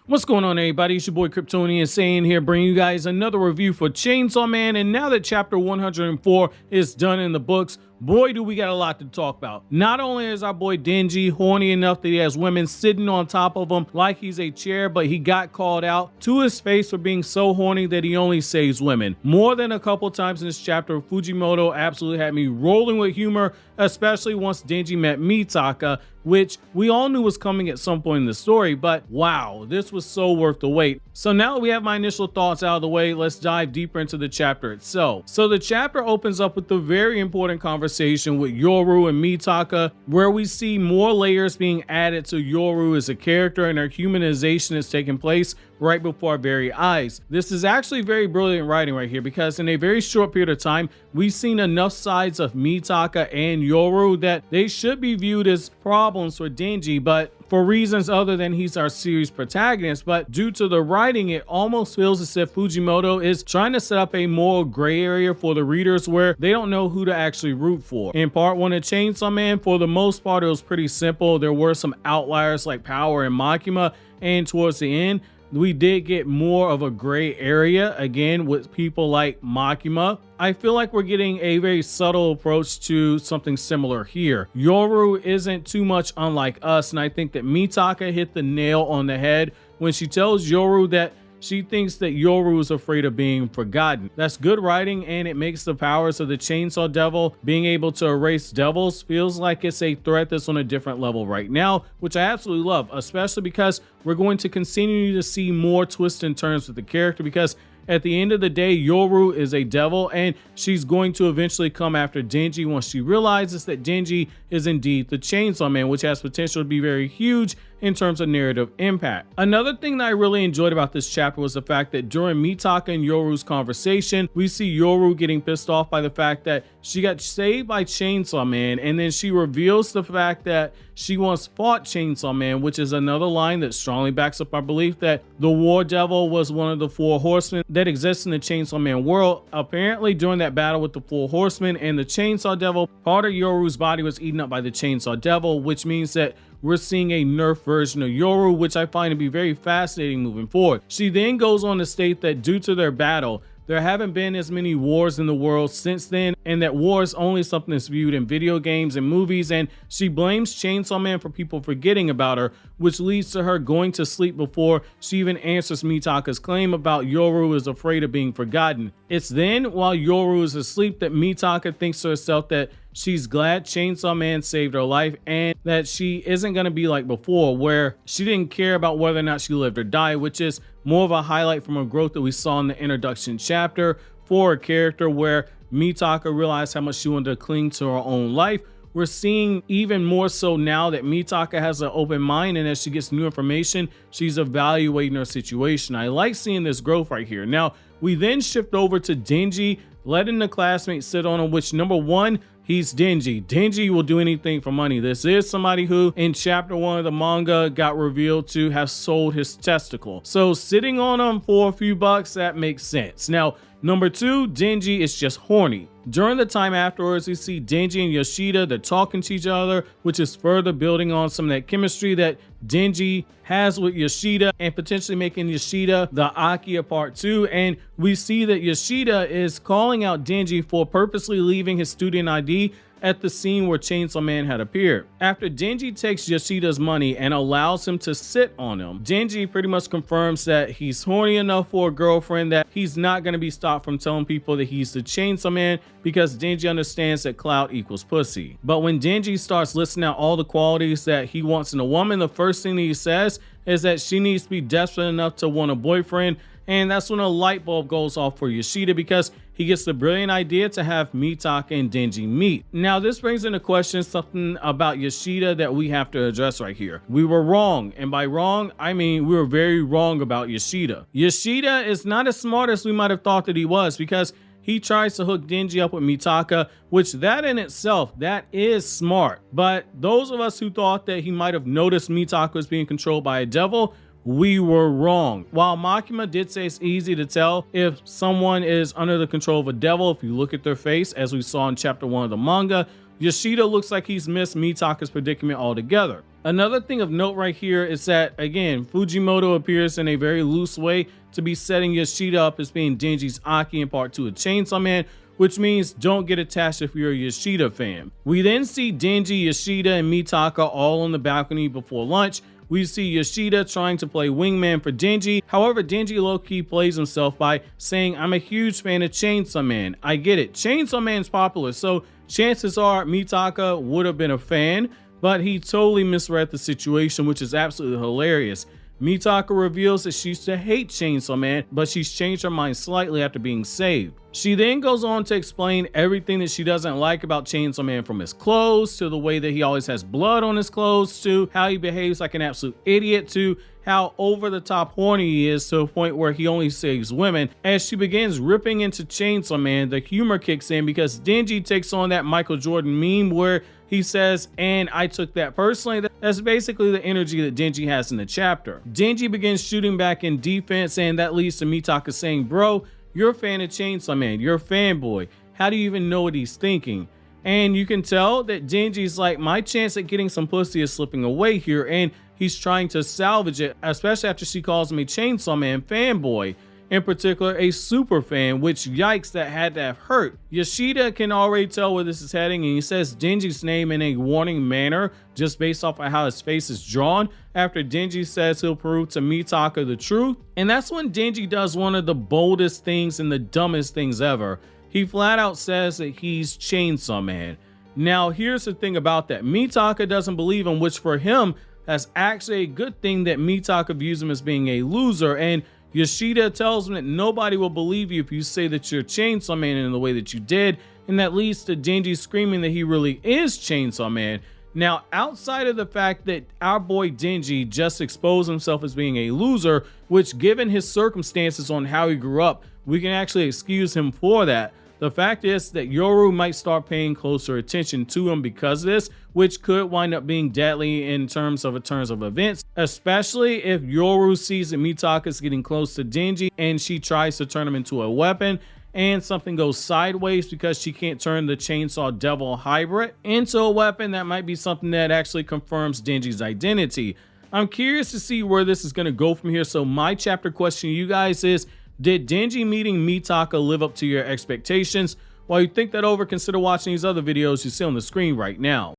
What's going on, everybody? It's your boy KRYPTONIAN SAIYAN here, bringing you guys another review for Chainsaw Man. And now that chapter 104 is done in the books, boy, do we got a lot to talk about. Not only is our boy Denji horny enough that he has women sitting on top of him like he's a chair, but he got called out to his face for being so horny that he only saves women. More than a couple times in this chapter, Fujimoto absolutely had me rolling with humor, especially once Denji met Mitaka, which we all knew was coming at some point in the story, but wow, this was so worth the wait. So now that we have my initial thoughts out of the way, let's dive deeper into the chapter itself. So the chapter opens up with a very important conversation with Yoru and Mitaka, where we see more layers being added to Yoru as a character, and her humanization is taking place right before our very eyes. This is actually very brilliant writing right here, because in a very short period of time, we've seen enough sides of Mitaka and Yoru that they should be viewed as problems for Denji, but for reasons other than he's our series protagonist. But due to the writing, it almost feels as if Fujimoto is trying to set up a moral gray area for the readers where they don't know who to actually root for. In part one of Chainsaw Man, for the most part, it was pretty simple. There were some outliers like Power and Makima, and towards the end, we did get more of a gray area again with people like Makima. I feel like we're getting a very subtle approach to something similar here. Yoru isn't too much unlike us, and I think that Mitaka hit the nail on the head when she tells Yoru that she thinks that Yoru is afraid of being forgotten. That's good writing, and it makes the powers of the Chainsaw Devil, being able to erase devils, feels like it's a threat that's on a different level right now, which I absolutely love, especially because we're going to continue to see more twists and turns with the character, because at the end of the day, Yoru is a devil, and she's going to eventually come after Denji once she realizes that Denji is indeed the Chainsaw Man, which has potential to be very huge in terms of narrative impact. Another thing that I really enjoyed about this chapter was the fact that during Mitaka and Yoru's conversation, we see Yoru getting pissed off by the fact that she got saved by Chainsaw Man, and then she reveals the fact that she once fought Chainsaw Man, which is another line that strongly backs up our belief that the War Devil was one of the four horsemen that exists in the Chainsaw Man world. Apparently, during that battle with the four horsemen and the Chainsaw Devil, part of Yoru's body was eaten up by the Chainsaw Devil, which means that we're seeing a nerf version of Yoru, which I find to be very fascinating moving forward. She then goes on to state that due to their battle, there haven't been as many wars in the world since then, and that war is only something that's viewed in video games and movies, and she blames Chainsaw Man for people forgetting about her, which leads to her going to sleep before she even answers Mitaka's claim about Yoru is afraid of being forgotten. It's then, while Yoru is asleep, that Mitaka thinks to herself that she's glad Chainsaw Man saved her life, and that she isn't going to be like before, where she didn't care about whether or not she lived or died, which is more of a highlight from her growth that we saw in the introduction chapter for a character where Mitaka realized how much she wanted to cling to her own life. We're seeing even more so now that Mitaka has an open mind, and as she gets new information, she's evaluating her situation. I like seeing this growth right here. Now, we then shift over to Denji, letting the classmates sit on him, which, number one, he's Denji. Denji will do anything for money. This is somebody who, in chapter 1 of the manga, got revealed to have sold his testicle. So sitting on him for a few bucks, that makes sense. Now, number two, Denji is just horny. During the time afterwards, we see Denji and Yoshida, they're talking to each other, which is further building on some of that chemistry that Denji has with Yoshida, and potentially making Yoshida the Aki of part 2. And we see that Yoshida is calling out Denji for purposely leaving his student ID at the scene where Chainsaw Man had appeared. After Denji takes Yoshida's money and allows him to sit on him, Denji pretty much confirms that he's horny enough for a girlfriend that he's not going to be stopped from telling people that he's the Chainsaw Man, because Denji understands that clout equals pussy. But when Denji starts listing out all the qualities that he wants in a woman, the first thing that he says is that she needs to be desperate enough to want a boyfriend. And that's when a light bulb goes off for Yoshida, because he gets the brilliant idea to have Mitaka and Denji meet. Now, this brings into question something about Yoshida that we have to address right here. We were wrong, and by wrong, I mean we were very wrong about Yoshida. Yoshida is not as smart as we might have thought that he was, because he tries to hook Denji up with Mitaka, which that in itself, that is smart. But those of us who thought that he might have noticed Mitaka was being controlled by a devil, we were wrong. While Makima did say it's easy to tell if someone is under the control of a devil if you look at their face, as we saw in chapter 1 of the manga, Yoshida looks like he's missed Mitaka's predicament altogether. Another thing of note right here is that, again, Fujimoto appears in a very loose way to be setting Yoshida up as being Denji's Aki in part 2 of Chainsaw Man, which means don't get attached if you're a Yoshida fan. We then see Denji, Yoshida, and Mitaka all on the balcony before lunch. We see Yoshida trying to play wingman for Denji. However, Denji low-key plays himself by saying, I'm a huge fan of Chainsaw Man. I get it. Chainsaw Man's popular, so chances are Mitaka would have been a fan, but he totally misread the situation, which is absolutely hilarious. Mitaka reveals that she used to hate Chainsaw Man, but she's changed her mind slightly after being saved. She then goes on to explain everything that she doesn't like about Chainsaw Man, from his clothes, to the way that he always has blood on his clothes, to how he behaves like an absolute idiot, to how over-the-top horny he is to a point where he only saves women. As she begins ripping into Chainsaw Man, the humor kicks in because Denji takes on that Michael Jordan meme where he says, and I took that personally. That's basically the energy that Denji has in the chapter. Denji begins shooting back in defense, and that leads to Mitaka saying, bro, you're a fan of Chainsaw Man. You're a fanboy. How do you even know what he's thinking? And you can tell that Denji's like, my chance at getting some pussy is slipping away here, and he's trying to salvage it, especially after she calls him a Chainsaw Man fanboy. In particular, a super fan, which yikes, that had to have hurt. Yoshida can already tell where this is heading, and he says Denji's name in a warning manner just based off of how his face is drawn after Denji says he'll prove to Mitaka the truth. And that's when Denji does one of the boldest things and the dumbest things ever. He flat out says that he's Chainsaw Man. Now, here's the thing about that. Mitaka doesn't believe him, which for him, that's actually a good thing that Mitaka views him as being a loser. And Yoshida tells him that nobody will believe you if you say that you're Chainsaw Man in the way that you did, and that leads to Denji screaming that he really is Chainsaw Man. Now, outside of the fact that our boy Denji just exposed himself as being a loser, which given his circumstances on how he grew up, we can actually excuse him for that. The fact is that Yoru might start paying closer attention to him because of this, which could wind up being deadly in terms of events, especially if Yoru sees that Mitaka is getting close to Denji and she tries to turn him into a weapon, and something goes sideways because she can't turn the Chainsaw Devil hybrid into a weapon. That might be something that actually confirms Denji's identity. I'm curious to see where this is going to go from here, so my chapter question to you guys is, did Denji meeting Mitaka live up to your expectations? While you think that over, consider watching these other videos you see on the screen right now.